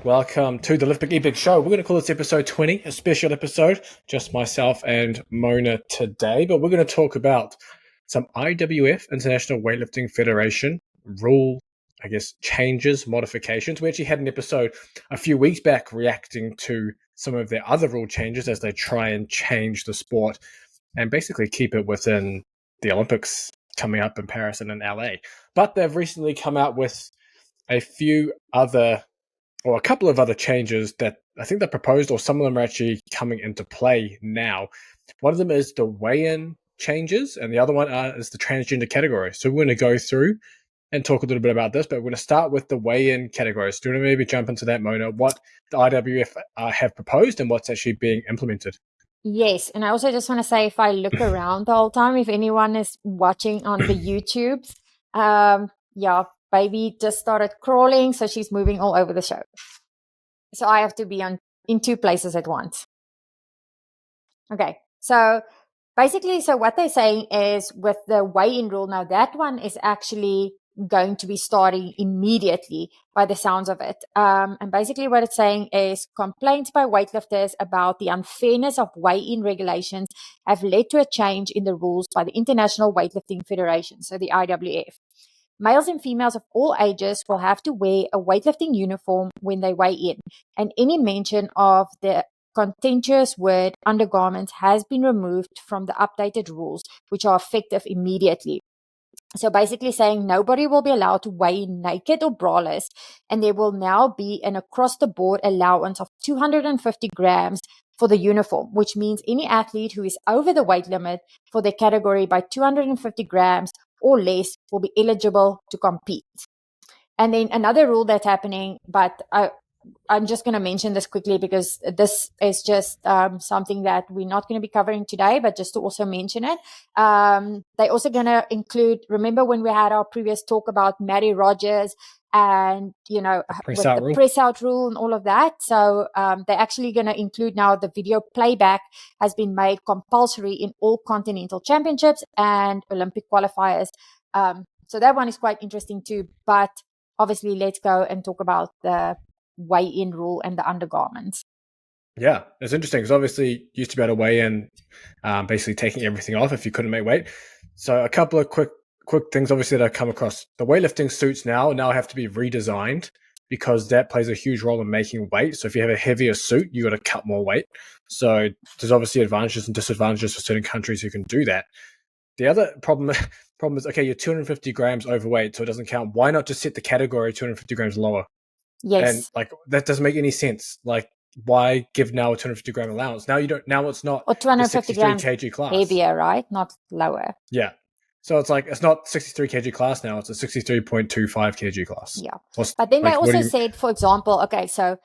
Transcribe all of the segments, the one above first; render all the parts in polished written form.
Welcome to the LBEB Big Show. We're going to call this episode 20, a special episode, just myself and Mona today. But we're going to talk about some IWF, International Weightlifting Federation, rule, changes, modifications. We actually had an episode a few weeks back reacting to some of their other rule changes as they try and change the sport and basically keep it within the Olympics coming up in Paris and in LA. But they've recently come out with a couple of other changes that I think they're proposed, or some of them are actually coming into play now. One of them is the weigh-in changes, and the other one is the transgender category. So we're going to go through and talk a little bit about this, but we're going to start with the weigh-in categories. Do you want to maybe jump into that, Mona, what the IWF have proposed and what's actually being implemented? Yes, and I also just want to say, if I look around the whole time, if anyone is watching on the YouTubes, baby just started crawling, so she's moving all over the show. So I have to be in two places at once. Okay, so basically, what they're saying is with the weigh-in rule, now that one is actually going to be starting immediately by the sounds of it. And basically what it's saying is complaints by weightlifters about the unfairness of weigh-in regulations have led to a change in the rules by the International Weightlifting Federation, so the IWF. Males and females of all ages will have to wear a weightlifting uniform when they weigh in, and any mention of the contentious word undergarments has been removed from the updated rules, which are effective immediately. So basically saying nobody will be allowed to weigh in naked or braless, and there will now be an across-the-board allowance of 250 grams for the uniform, which means any athlete who is over the weight limit for their category by 250 grams or less will be eligible to compete. And then another rule that's happening, but I'm just going to mention this quickly because this is just something that we're not going to be covering today, but just to also mention it. They're also going to include, remember when we had our previous talk about Mary Rogers and, the press out rule and all of that. So they're actually going to include now the video playback has been made compulsory in all continental championships and Olympic qualifiers. So that one is quite interesting too. But obviously, let's go and talk about the weigh-in rule and the undergarments. Yeah, it's interesting because obviously you used to be able to weigh in, basically taking everything off if you couldn't make weight. So a couple of quick things obviously that I've come across. The weightlifting suits now have to be redesigned because that plays a huge role in making weight. So if you have a heavier suit, you got to cut more weight. So there's obviously advantages and disadvantages for certain countries who can do that. The other problem is, okay, you're 250 grams overweight, so it doesn't count. Why not just set the category 250 grams lower? Yes. And that doesn't make any sense. Why give now a 250 gram allowance? Now it's not or 250 the 63 grams kg class. Heavier, right? Not lower. Yeah. So it's not 63 kg class now, it's a 63.25 kg class. Yeah. But then they also said, for example, okay, so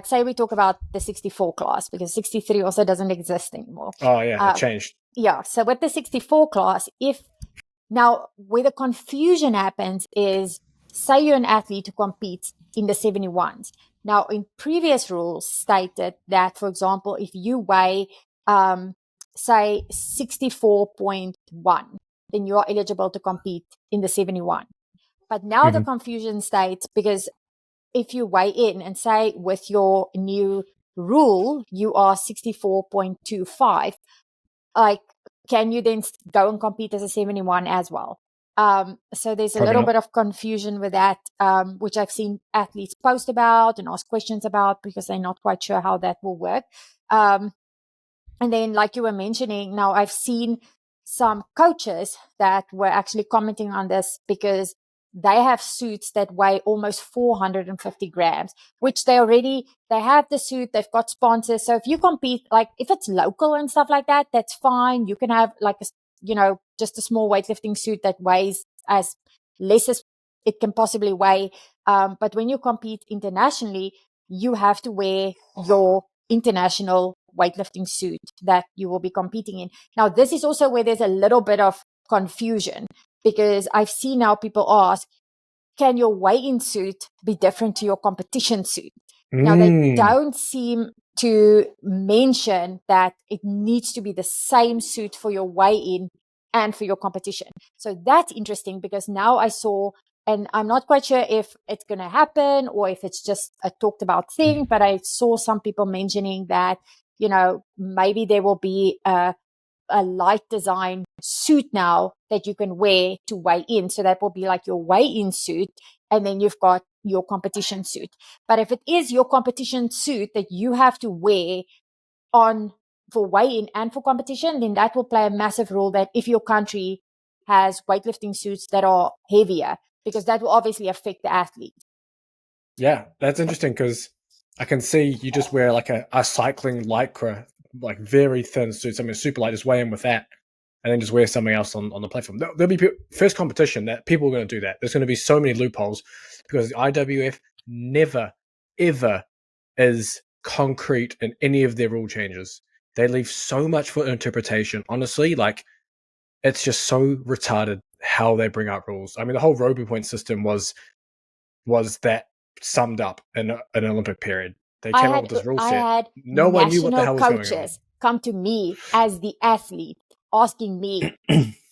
say we talk about the 64 class because 63 also doesn't exist anymore. Oh yeah, it changed. Yeah. So with the 64 class, where the confusion happens is, say you're an athlete who competes in the 71s. Now, in previous rules stated that, for example, if you weigh, say 64.1, then you are eligible to compete in the 71. But now the confusion states, because if you weigh in and say with your new rule, you are 64.25, can you then go and compete as a 71 as well? So there's a little bit of confusion with that, which I've seen athletes post about and ask questions about because they're not quite sure how that will work. And then, like you were mentioning, now I've seen some coaches that were actually commenting on this because they have suits that weigh almost 450 grams, which they have the suit, they've got sponsors. So if you compete, if it's local and stuff like that, that's fine. You can have just a small weightlifting suit that weighs as less as it can possibly weigh. But when you compete internationally, you have to wear your international weightlifting suit that you will be competing in. Now, this is also where there's a little bit of confusion because I've seen now people ask, can your weigh-in suit be different to your competition suit? Now, they don't seem to mention that it needs to be the same suit for your weigh-in and for your competition. So that's interesting because now I saw And I'm not quite sure if it's going to happen or if it's just a talked about thing, but I saw some people mentioning that, maybe there will be a light design suit now that you can wear to weigh in. So that will be like your weigh-in suit. And then you've got your competition suit. But if it is your competition suit that you have to wear on for weigh-in and for competition, then that will play a massive role that if your country has weightlifting suits that are heavier, because that will obviously affect the athlete. Yeah, that's interesting because I can see you just wear like a cycling lycra, like very thin suit, something super light, just weigh in with that, and then just wear something else on the platform. There'll be first competition that people are going to do that. There's going to be so many loopholes because the IWF never, ever is concrete in any of their rule changes. They leave so much for interpretation. Honestly, like it's just so retarded how they bring up rules. I mean, the whole Roby point system was that summed up in an Olympic period. They came up with this rule I set. had No one knew what the hell was going on. coaches come to me as the athlete asking me,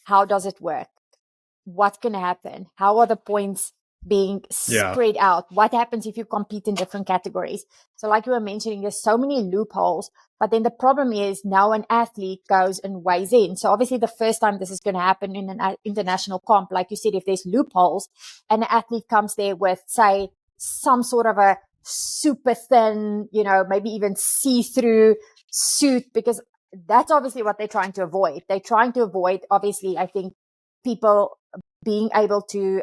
how does it work? What's going to happen? How are the points being spread out? What happens if you compete in different categories? So like you were mentioning, there's so many loopholes, but then the problem is now an athlete goes and weighs in. So obviously the first time this is going to happen in an international comp, like you said, if there's loopholes and an athlete comes there with, say, some sort of a super thin, maybe even see-through suit, because that's obviously what they're trying to avoid. They're trying to avoid, obviously, I think, people being able to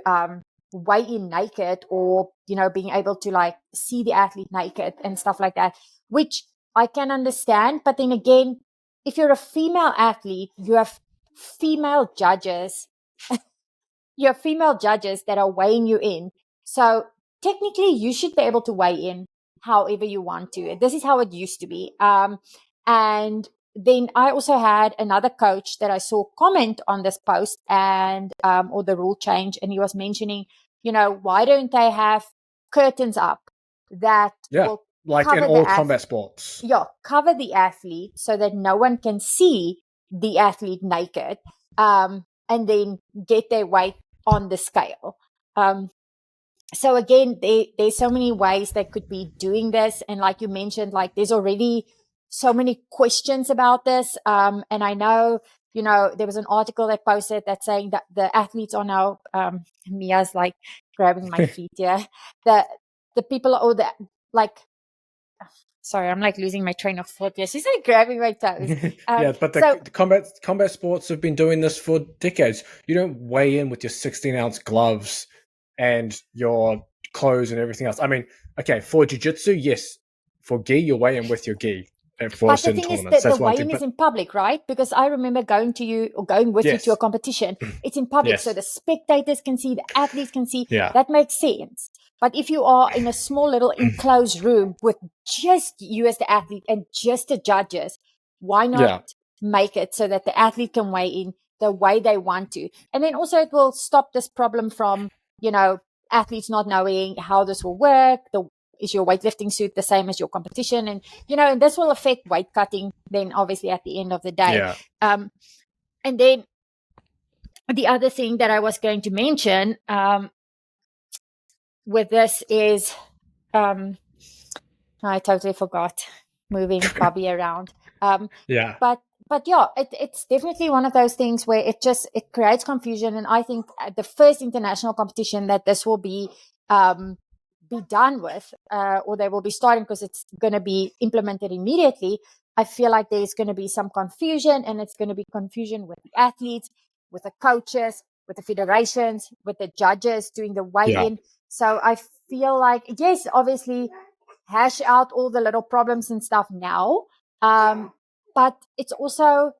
weigh in naked or, being able to like see the athlete naked and stuff like that, which I can understand. But then again, if you're a female athlete, you have female judges. You have female judges that are weighing you in. So technically you should be able to weigh in however you want to. This is how it used to be. And then I also had another coach that I saw comment on this post and or the rule change, and he was mentioning, why don't they have curtains up that will like in all combat sports? Yeah, cover the athlete so that no one can see the athlete naked, and then get their weight on the scale. So again, there's so many ways they could be doing this. And like you mentioned, like there's already so many questions about this. And I know, there was an article that posted that saying that the athletes are now, Mia's like grabbing my feet. Yeah. The people are sorry, I'm like losing my train of thought here. She's like grabbing my toes. But the combat sports have been doing this for decades. You don't weigh in with your 16-ounce gloves and your clothes and everything else. I mean, okay, for jiu-jitsu, yes. For gi, you weigh in with your gi. For certain tournaments. The weigh-in is in public, right? Because I remember going with you to a competition. It's in public, so the spectators can see, the athletes can see. Yeah. That makes sense. But if you are in a small little enclosed room with just you as the athlete and just the judges, why not make it so that the athlete can weigh in the way they want to? And then also it will stop this problem from, athletes not knowing how this will work. Is your weightlifting suit the same as your competition? And, and this will affect weight cutting then obviously at the end of the day. Yeah. And then the other thing that I was going to mention, with this is, I totally forgot, moving Bobby around. But yeah, it's definitely one of those things where it creates confusion. And I think at the first international competition that this will be done with, or they will be starting because it's going to be implemented immediately, I feel like there's going to be some confusion, and it's going to be confusion with the athletes, with the coaches, with the federations, with the judges doing the weigh-in. So I feel like, yes, obviously hash out all the little problems and stuff now, but it's also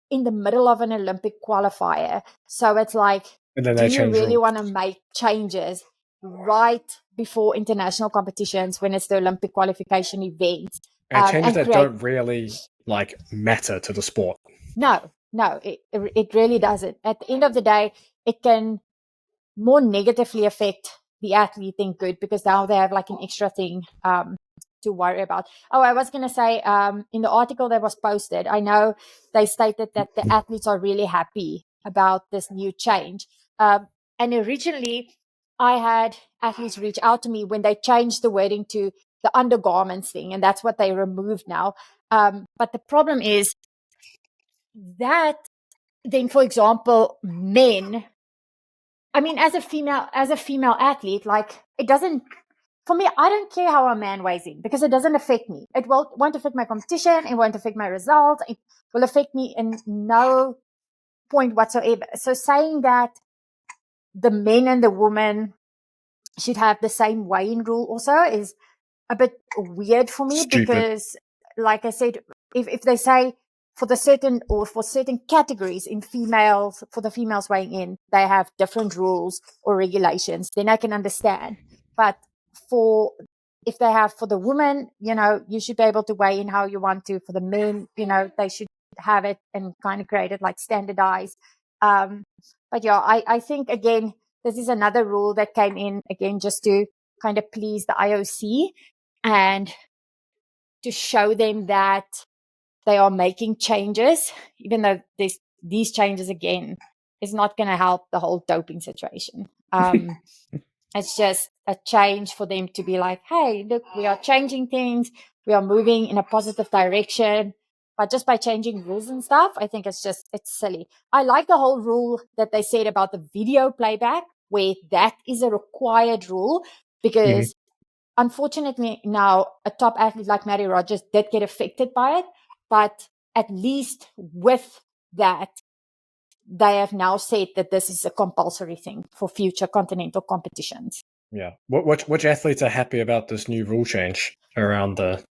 in the middle of an Olympic qualifier. So it's like, do you really want to make changes right before international competitions when it's the Olympic qualification event? And changes that don't really matter to the sport. No, it really doesn't. At the end of the day, it can more negatively affect the athlete than good, because now they have like an extra thing to worry about. Oh, I was going to say, in the article that was posted, I know they stated that the athletes are really happy about this new change. And originally I had athletes reach out to me when they changed the wording to the undergarments thing, and that's what they removed now. But the problem is that then, for example, men, I mean, as a female athlete, like, it doesn't, for me, I don't care how a man weighs in, because it doesn't affect me. It won't affect my competition. It won't affect my results. It will affect me in no point whatsoever. So saying that the men and the women should have the same weigh-in rule also is a bit weird for me. Stupid. Because, like I said, if they say for certain categories in females, for the females weighing in, they have different rules or regulations, then I can understand. But if they have for the women, you should be able to weigh in how you want to. For the men, they should have it and kind of create it like standardized. But yeah, I think, again, this is another rule that came in, again, just to kind of please the IOC and to show them that they are making changes, even though these changes, again, is not going to help the whole doping situation. It's just a change for them to be like, hey, look, we are changing things. We are moving in a positive direction. But just by changing rules and stuff, I think it's silly. I like the whole rule that they said about the video playback, where that is a required rule, because unfortunately now a top athlete like Matty Rogers did get affected by it. But at least with that, they have now said that this is a compulsory thing for future continental competitions. Yeah. Which athletes are happy about this new rule change around the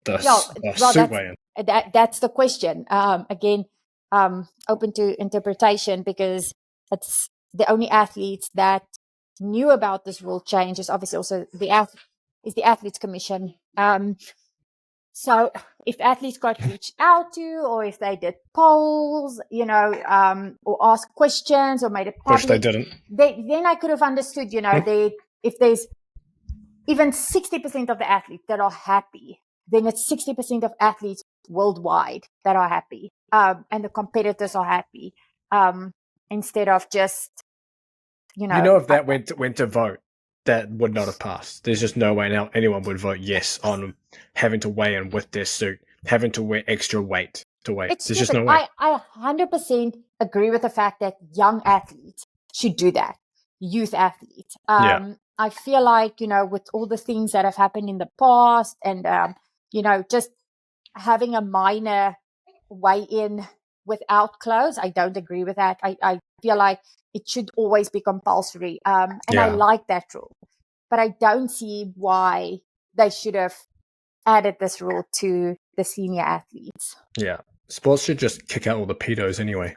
suit weigh-in? That's the question. Again, open to interpretation, because it's the only athletes that knew about this rule change is obviously also the Athletes Commission. So if athletes got reached out to, or if they did polls, or asked questions or made it public, which they didn't, then I could have understood, if there's even 60% of the athletes that are happy, then it's 60% of athletes worldwide that are happy, and the competitors are happy, instead of just, if that went to vote, that would not have passed. There's just no way now anyone would vote yes on having to weigh in with their suit, having to wear extra weight to weigh. There's just no way. I 100% agree with the fact that young athletes should do that. Youth athletes. I feel like, with all the things that have happened in the past, and, just having a minor weigh-in without clothes, I don't agree with that. I feel like it should always be compulsory. And I like that rule. But I don't see why they should have added this rule to the senior athletes. Yeah. Sports should just kick out all the pedos anyway.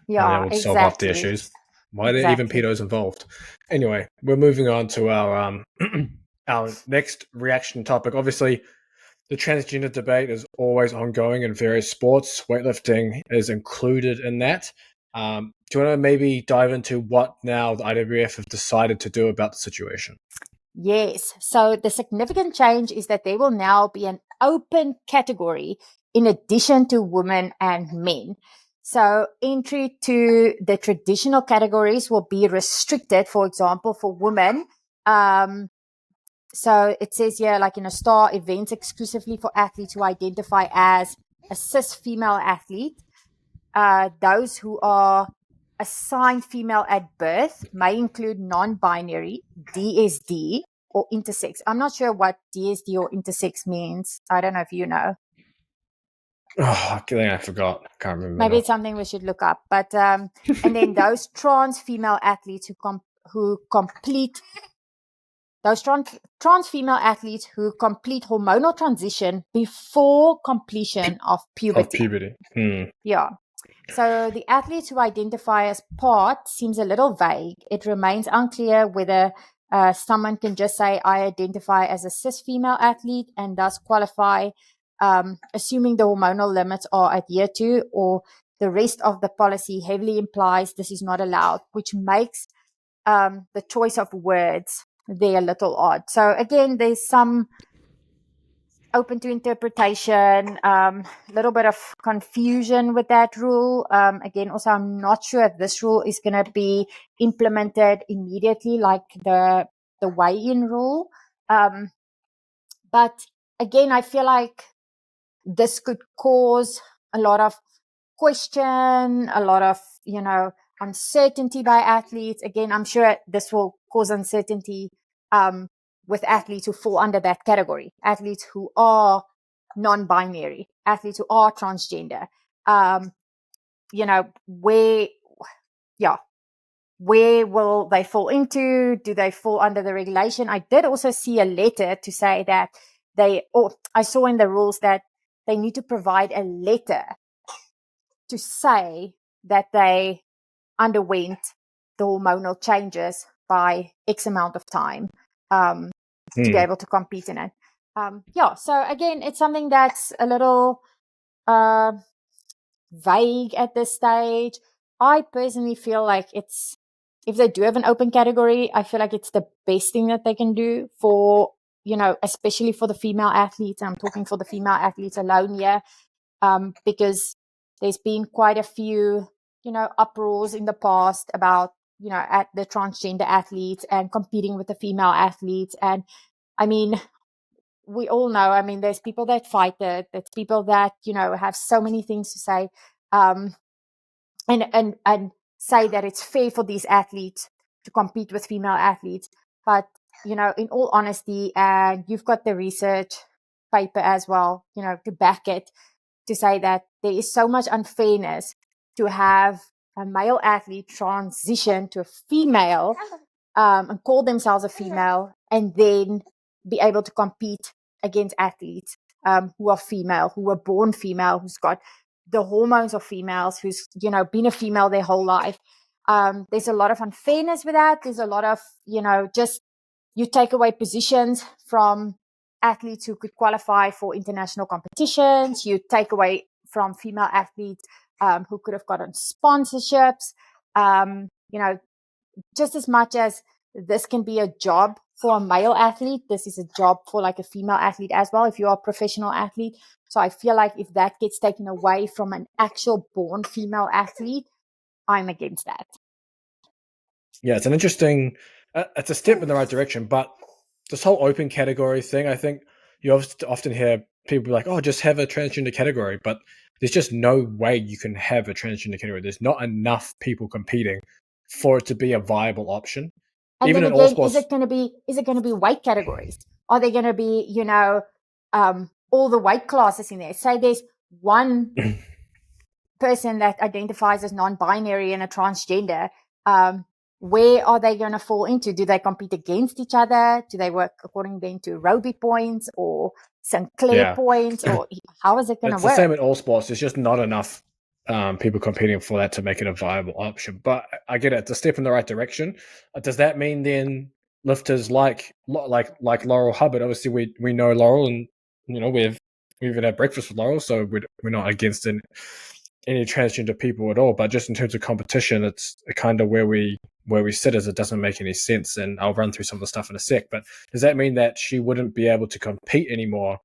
Yeah, and that would solve half the issues. Why are there even pedos involved? Anyway, we're moving on to our our next reaction topic. Obviously, the transgender debate is always ongoing in various sports. Weightlifting is included in that. Do you want to maybe dive into what now the IWF have decided to do about the situation? Yes. So the significant change is that there will now be an open category in addition to women and men. So entry to the traditional categories will be restricted, for example, for women. So it says here, like in a star, events exclusively for athletes who identify as a cis female athlete. Those who are assigned female at birth may include non-binary, DSD, or intersex. I'm not sure what DSD or intersex means. I don't know if you know. Oh, I think I forgot. I can't remember. Maybe it's something we should look up. But and then those trans female athletes who complete hormonal transition before completion of puberty. Yeah. So the athletes who identify as part seems a little vague. It remains unclear whether someone can just say, I identify as a cis female athlete and thus qualify, assuming the hormonal limits are adhered to, or the rest of the policy heavily implies this is not allowed, which makes the choice of words there a little odd. So again, there's some open to interpretation. A little bit of confusion with that rule. Again, also, I'm not sure if this rule is going to be implemented immediately, like the weigh-in rule. But again, I feel like this could cause a lot of question, a lot of, uncertainty by athletes. Again, I'm sure this will cause uncertainty with athletes who fall under that category, athletes who are non-binary, athletes who are transgender. Where will they fall into? Do they fall under the regulation? I did also see a letter to say that I saw in the rules that they need to provide a letter to say that they underwent the hormonal changes by X amount of time to be able to compete in it. So again, it's something that's a little vague at this stage. I personally feel like if they do have an open category, I feel like it's the best thing that they can do for, especially for the female athletes. I'm talking for the female athletes alone here, because there's been quite a few, uproars in the past about, at the transgender athletes and competing with the female athletes. And I mean, we all know, there's people that fight it. There's people that, have so many things to say, and say that it's fair for these athletes to compete with female athletes. But, in all honesty, and you've got the research paper as well, to back it, to say that there is so much unfairness to have a male athlete transition to a female and call themselves a female and then be able to compete against athletes who are female, who were born female, who's got the hormones of females, who's, been a female their whole life. There's a lot of unfairness with that. There's a lot of, just you take away positions from athletes who could qualify for international competitions. You take away from female athletes who could have gotten sponsorships. Just as much as this can be a job for a male athlete, this is a job for like a female athlete as well, if you're a professional athlete. So I feel like if that gets taken away from an actual born female athlete, I'm against that. Yeah, it's an interesting, it's a step in the right direction, but this whole open category thing, I think you often hear people be like, oh, just have a transgender category, but there's just no way you can have a transgender category. There's not enough people competing for it to be a viable option. And even then in all again, sports, is it going to be weight categories? Are they going to be, all the weight classes in there? Say there's one person that identifies as non-binary and a transgender. Where are they going to fall into? Do they compete against each other? Do they work according then to Roby points or Sinclair points? Or how is it going to work? It's the same in all sports. There's just not enough people competing for that to make it a viable option. But I get it. It's a step in the right direction. Does that mean then lifters like Laurel Hubbard? Obviously, we know Laurel, and we've even had breakfast with Laurel, so we're not against any transgender people at all. But just in terms of competition, it's kind of where we sit, as it doesn't make any sense. And I'll run through some of the stuff in a sec. But does that mean that she wouldn't be able to compete anymore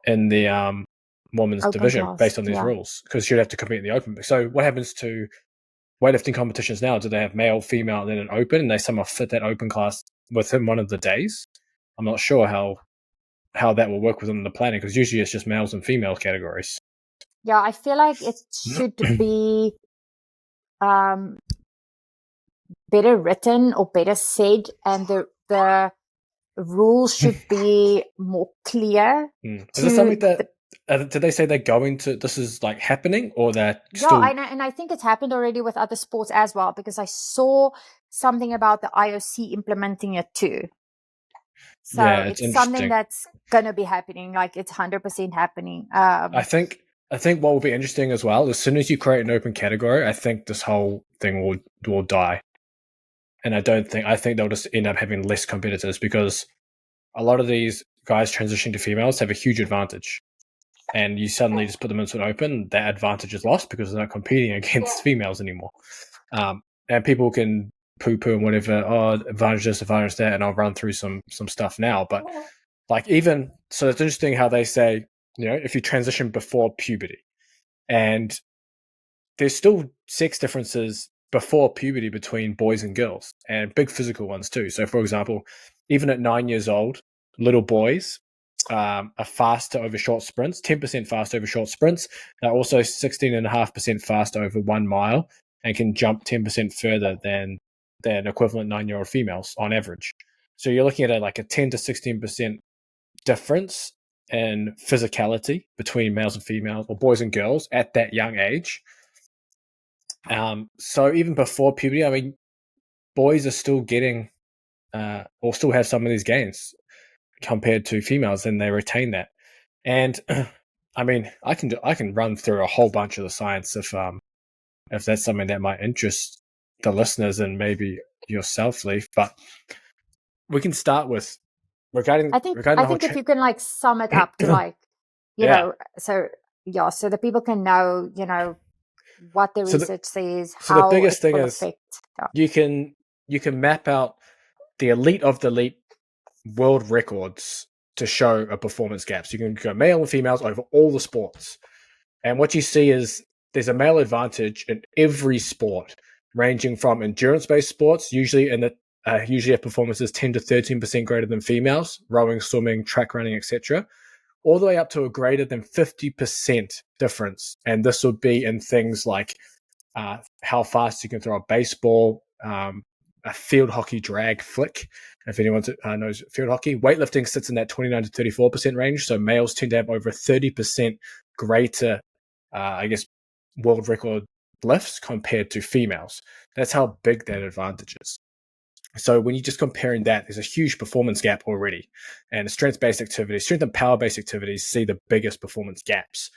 in the women's Open division class, based on these rules? Because she'd have to compete in the open. So what happens to weightlifting competitions now? Do they have male, female, and then an open, and they somehow fit that open class within one of the days? I'm not sure how that will work within the planning, because usually it's just males and female categories. Yeah, I feel like it should be better written or better said, and the rules should be more clear. Is this something that did they say they're going to? This is like happening, or that? Yeah, and I think it's happened already with other sports as well, because I saw something about the IOC implementing it too. So yeah, it's something that's going to be happening. Like it's 100% happening. I think what will be interesting as well, as soon as you create an open category, I think this whole thing will die. And I think they'll just end up having less competitors, because a lot of these guys transitioning to females have a huge advantage. And you suddenly just put them into an open, that advantage is lost because they're not competing against females anymore. And people can poo-poo and whatever, advantage this, advantage that, and I'll run through some stuff now. But Like even so, it's interesting how they say, if you transition before puberty, and there's still sex differences before puberty between boys and girls, and big physical ones too. So, for example, even at 9 years old, little boys are faster over short sprints, 10% faster over short sprints. They're also 16.5% faster over 1 mile, and can jump 10% further than equivalent 9-year-old females on average. So you're looking at like a 10 to 16% difference in physicality between males and females, or boys and girls, at that young age. So even before puberty, I mean, boys are still getting or still have some of these gains compared to females, and they retain that. And I mean, I can run through a whole bunch of the science if that's something that might interest the listeners and maybe yourself, Leaf. But we can start with regarding I think the whole. if you can like sum it up to like, Yeah. so the people can know, what the So research says, So the how biggest it thing will is affect. you can map out the elite of the elite world records to show a performance gap. So you can go male and females over all the sports. And what you see is there's a male advantage in every sport, ranging from endurance-based sports, usually a performance is 10 to 13% greater than females, rowing, swimming, track running, etc., all the way up to a greater than 50% difference. And this would be in things like how fast you can throw a baseball, a field hockey drag flick. If anyone knows field hockey, weightlifting sits in that 29 to 34% range. So males tend to have over 30% greater, world record lifts compared to females. That's how big that advantage is. So when you're just comparing that, there's a huge performance gap already. And strength-based activities, strength and power-based activities see the biggest performance gaps.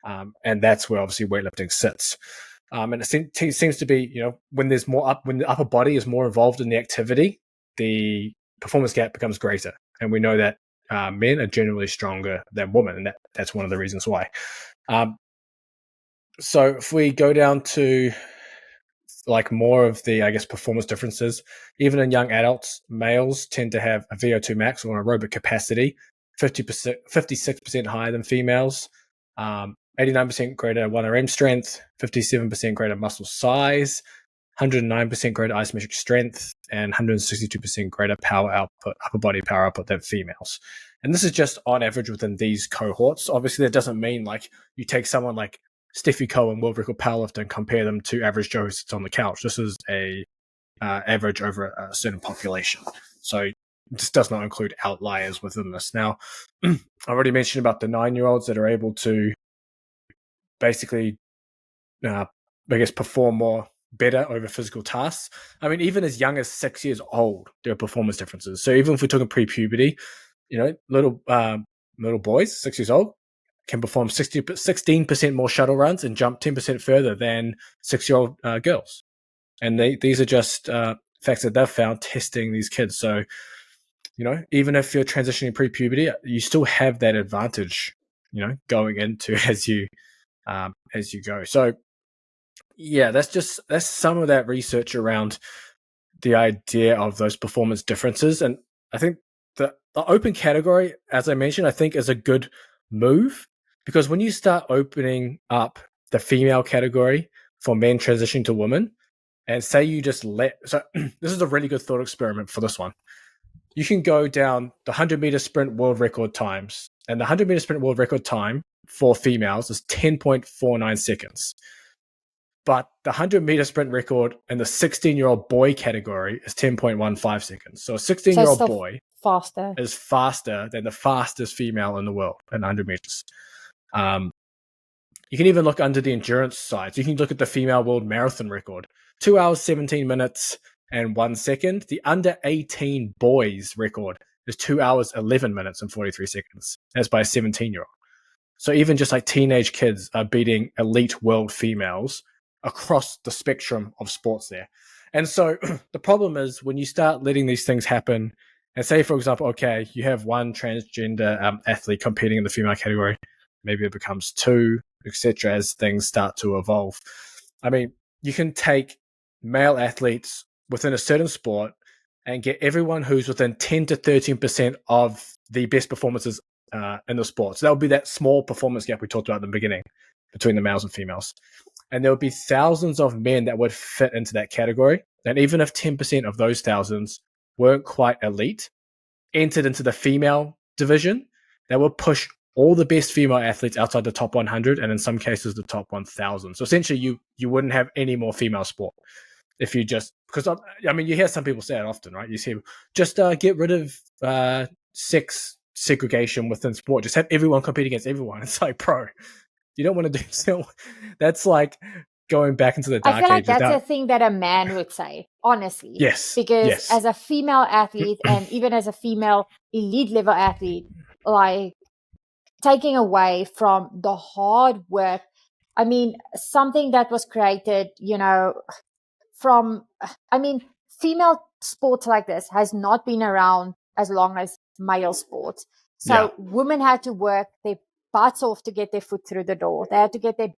And that's where obviously weightlifting sits. And it seems to be, when when the upper body is more involved in the activity, the performance gap becomes greater. And we know that men are generally stronger than women, and that's one of the reasons why. So if we go down to like more of the, performance differences, even in young adults, males tend to have a VO2 max, or aerobic capacity, 56% higher than females, 89% greater 1RM strength, 57% greater muscle size, 109% greater isometric strength, and 162% greater power output, upper body power output than females. And this is just on average within these cohorts. Obviously, that doesn't mean like you take someone like Steffi Cohen, world record powerlifter, and compare them to average Joe who sits on the couch. This is a average over a certain population. So this does not include outliers within this. Now, I already mentioned about the 9-year-olds that are able to basically, perform more better over physical tasks. I mean, even as young as 6 years old, there are performance differences. So even if we're talking pre-puberty, little boys, 6 years old, can perform 16% more shuttle runs and jump 10% further than 6-year-old girls. And these are just facts that they've found testing these kids. So, even if you're transitioning pre-puberty, you still have that advantage, going into as you go. So, yeah, that's some of that research around the idea of those performance differences. And I think the open category, as I mentioned, I think is a good move, because when you start opening up the female category for men transitioning to women, and say you just so this is a really good thought experiment for this one. You can go down the 100-meter sprint world record times, and the 100-meter sprint world record time for females is 10.49 seconds. But the 100-meter sprint record in the 16-year-old boy category is 10.15 seconds. So a 16-year-old boy faster is faster than the fastest female in the world in 100 meters. You can even look under the endurance side. So you can look at the female world marathon record, 2 hours, 17 minutes and 1 second. The under 18 boys record is 2 hours, 11 minutes and 43 seconds. That's by a 17-year-old. So even just like teenage kids are beating elite world females across the spectrum of sports there. And so the problem is when you start letting these things happen, and say, for example, okay, you have one transgender athlete competing in the female category, maybe it becomes two, etc., as things start to evolve. I mean, you can take male athletes within a certain sport and get everyone who's within 10 to 13% of the best performances in the sport. So that would be that small performance gap we talked about in the beginning between the males and females. And there would be thousands of men that would fit into that category. And even if 10% of those thousands weren't quite elite, entered into the female division, that would push all the best female athletes outside the top 100, and in some cases the top 1,000. So essentially, you wouldn't have any more female sport if you just, because I mean, you hear some people say it often, right? You see, just get rid of sex segregation within sport. Just have everyone compete against everyone. It's like, bro, you don't want to do so. That's like going back into the dark I feel like ages. that's a thing that a man would say, honestly. Yes. Because yes. as a female athlete and even as a female elite level athlete, like taking away from the hard work, I mean, something that was created, female sports like this has not been around as long as male sports. So women had to work their butts off to get their foot through the door. They had to work their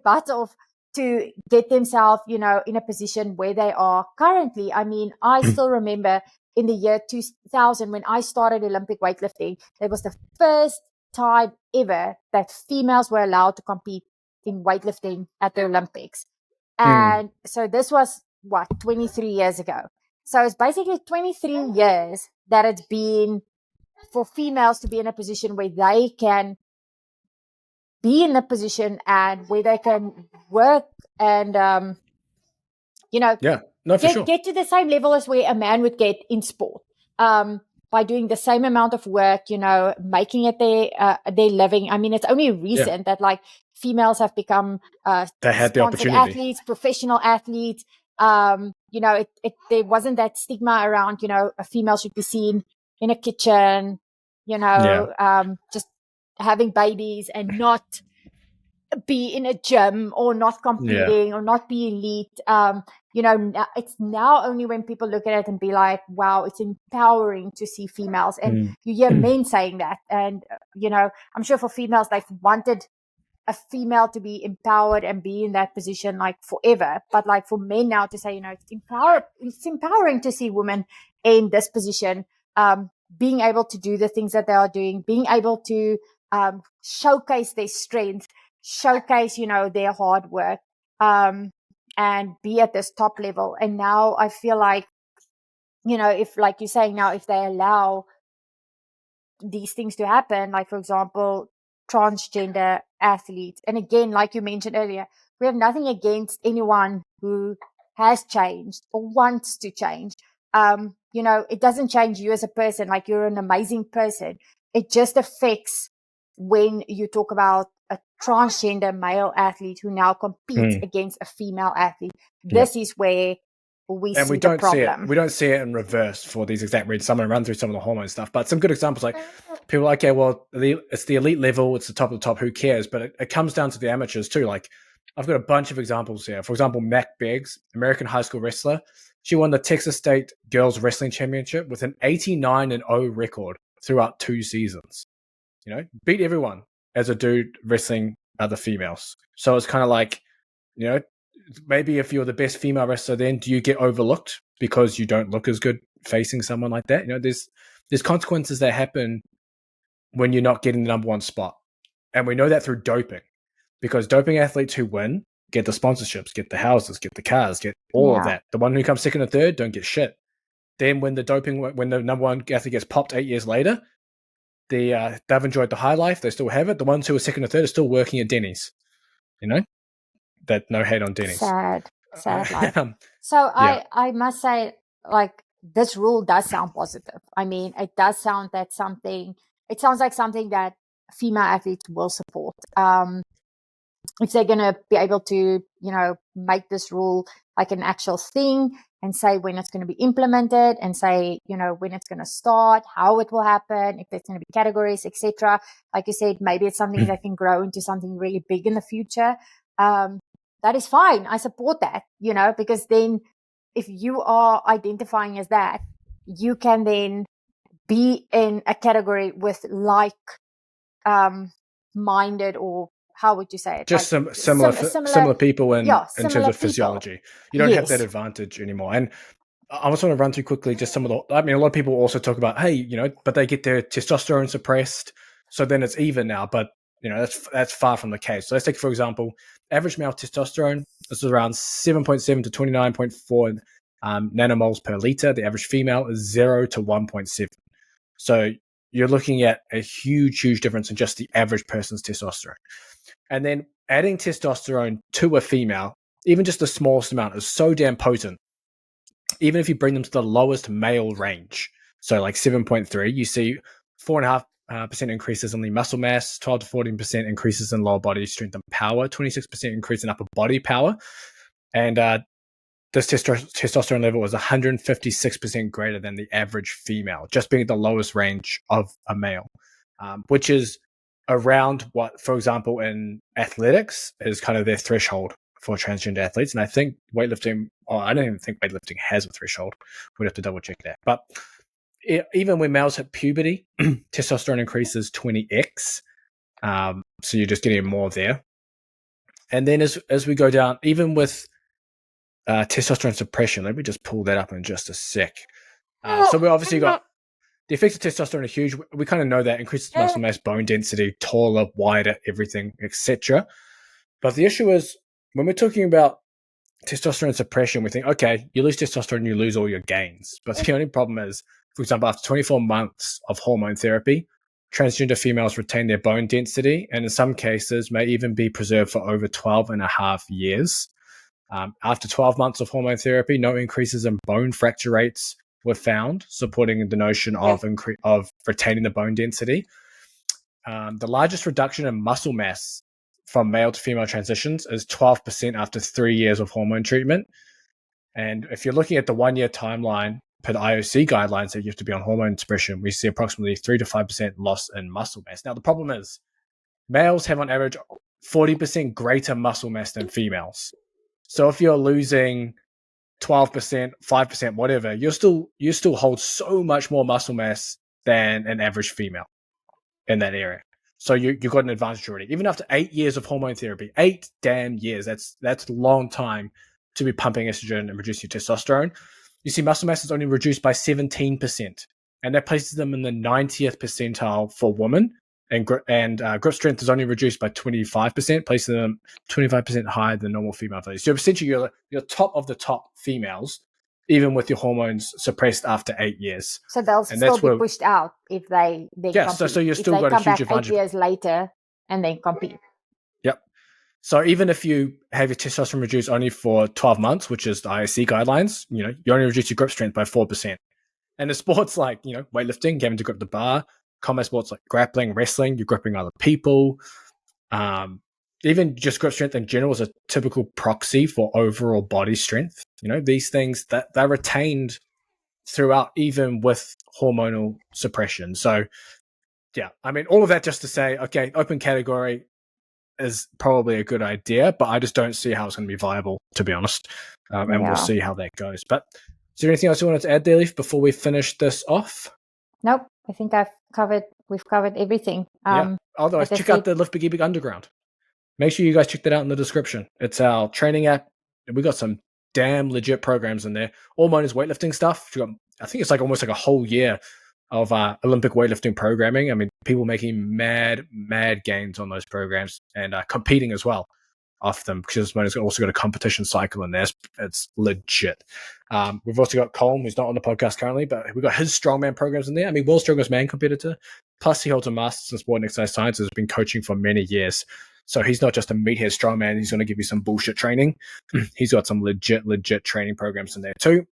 butts off to get themselves, in a position where they are currently. I mean, I still remember in the year 2000 when I started Olympic weightlifting, it was the first time ever that females were allowed to compete in weightlifting at the Olympics. And so this was 23 years ago. So it's basically 23 years that it's been for females to be in a position where they can be in a position and where they can work and, get to the same level as where a man would get in sport. By doing the same amount of work, making it their living. I mean, it's only recent that like females have become they had the opportunity. Athletes, professional athletes. There wasn't that stigma around, a female should be seen in a kitchen, just having babies and not be in a gym or not competing or not be elite. It's now only when people look at it and be like, wow, it's empowering to see females. And you hear men saying that. And, I'm sure for females, they've wanted a female to be empowered and be in that position like forever. But like for men now to say, it's empowering to see women in this position, being able to do the things that they are doing, being able to showcase their strength, showcase, their hard work, and be at this top level. And now I feel like, if like you're saying now, if they allow these things to happen, like for example, transgender athletes. And again, like you mentioned earlier, we have nothing against anyone who has changed or wants to change. It doesn't change you as a person. Like you're an amazing person. It just affects when you talk about a transgender male athlete who now competes against a female athlete. This is where we see the problem. We don't see it in reverse for these exact reasons. I'm going to run through some of the hormone stuff, but some good examples, like people are like, okay, well, it's the elite level, it's the top of the top, who cares? But it comes down to the amateurs too. Like I've got a bunch of examples here. For example, Mac Beggs, American high school wrestler. She won the Texas State Girls Wrestling Championship with an 89-0 record throughout 2 seasons. Beat everyone as a dude wrestling other females. So it's kind of like, maybe if you're the best female wrestler, then do you get overlooked because you don't look as good facing someone like that? There's consequences that happen when you're not getting the number one spot. And we know that through doping, because doping athletes who win get the sponsorships, get the houses, get the cars, get all of that. The one who comes second or third don't get shit. Then when the number one athlete gets popped 8 years later, they've enjoyed the high life, they still have it. The ones who are second or third are still working at Denny's. That no hate on Denny's. Sad life. So I must say, like, this rule does sound positive. I mean, it does sound that something. It sounds like something that female athletes will support. If they're going to be able to, make this rule like an actual thing and say when it's going to be implemented and say, when it's going to start, how it will happen, if there's going to be categories, etc. Like you said, maybe it's something that can grow into something really big in the future. That is fine. I support that, because then if you are identifying as that, you can then be in a category with minded, or how would you say it? Just like similar people in terms of physiology. You don't have that advantage anymore. And I just want to run through quickly just some of the. I mean, a lot of people also talk about, hey, but they get their testosterone suppressed, so then it's even now. But that's far from the case. So let's take, for example, average male testosterone. This is around 7.7 to 29.4 nanomoles per liter. The average female is 0 to 1.7. So you're looking at a huge difference in just the average person's testosterone. And then adding testosterone to a female, even just the smallest amount, is so damn potent. Even if you bring them to the lowest male range, so like 7.3, you see 4.5% increases in the muscle mass, 12 to 14% increases in lower body strength and power, 26% increase in upper body power. And this testosterone level was 156% greater than the average female, just being the lowest range of a male, which is around what, for example, in athletics is kind of their threshold for transgender athletes. And I think weightlifting, I don't even think weightlifting has a threshold. We'd have to double check that. But even when males hit puberty, testosterone increases 20x. So you're just getting more there. And then as we go down, even with testosterone suppression, let me just pull that up in just a sec. So we obviously got the effects of testosterone are huge. We kind of know that increases muscle mass, bone density, taller, wider, everything, etc. But the issue is when we're talking about testosterone suppression, we think, okay, you lose testosterone, you lose all your gains. But the only problem is, for example, after 24 months of hormone therapy, transgender females retain their bone density and in some cases may even be preserved for over 12 and a half years. After 12 months of hormone therapy, no increases in bone fracture rates were found, supporting the notion of retaining the bone density. The largest reduction in muscle mass from male to female transitions is 12% after 3 years of hormone treatment. And if you're looking at the 1 year timeline per the IOC guidelines that you have to be on hormone suppression, we see approximately 3 to 5% loss in muscle mass. Now, the problem is males have on average 40% greater muscle mass than females. So if you're losing 12%, 5%, whatever, you still hold so much more muscle mass than an average female in that area. So you got an advantage already. Even after 8 years of hormone therapy, 8 damn years, that's a long time to be pumping estrogen and reducing your testosterone. You see muscle mass is only reduced by 17%. And that places them in the 90th percentile for women. And grip strength is only reduced by 25%, placing them 25% higher than normal female athletes. So essentially, you're top of the top females, even with your hormones suppressed after 8 years. So they'll still be pushed out if they compete. So you're still got a huge advantage. 8 years later and then compete. Yep. So even if you have your testosterone reduced only for 12 months, which is the IOC guidelines, you only reduce your grip strength by 4%. And the sports like, weightlifting, having to grip the bar, combat sports like grappling, wrestling, you're gripping other people. Even just grip strength in general is a typical proxy for overall body strength. These things that they're retained throughout, even with hormonal suppression. So, yeah, I mean, all of that just to say, okay, open category is probably a good idea, but I just don't see how it's going to be viable, to be honest. And we'll see how that goes. But is there anything else you wanted to add there, Leaf, before we finish this off? Nope. I think we've covered everything. Otherwise, check out the LBEB Underground. Make sure you guys check that out in the description. It's our training app. We got some damn legit programs in there. All mine is weightlifting stuff. I think it's like almost like a whole year of Olympic weightlifting programming. I mean, people making mad gains on those programs and competing as well off them, because it's also got a competition cycle in there. It's legit. We've also got Colm, who's not on the podcast currently, but we've got his strongman programs in there. I mean, world's strongest man competitor. Plus, he holds a master's in sport and exercise sciences, has been coaching for many years. So he's not just a meathead strongman. He's going to give you some bullshit training. He's got some legit training programs in there too.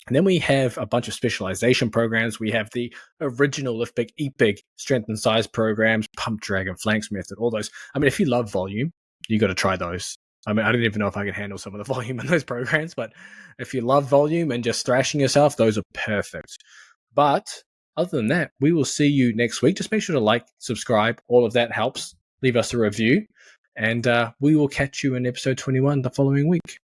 And then we have a bunch of specialization programs. We have the original Lift Big, Eat Big strength and size programs, Pump Dragon, Flanks Method, all those. I mean, if you love volume, you got to try those. I mean, I don't even know if I can handle some of the volume in those programs, but if you love volume and just thrashing yourself, those are perfect. But other than that, we will see you next week. Just make sure to like, subscribe. All of that helps. Leave us a review. And we will catch you in episode 21 the following week.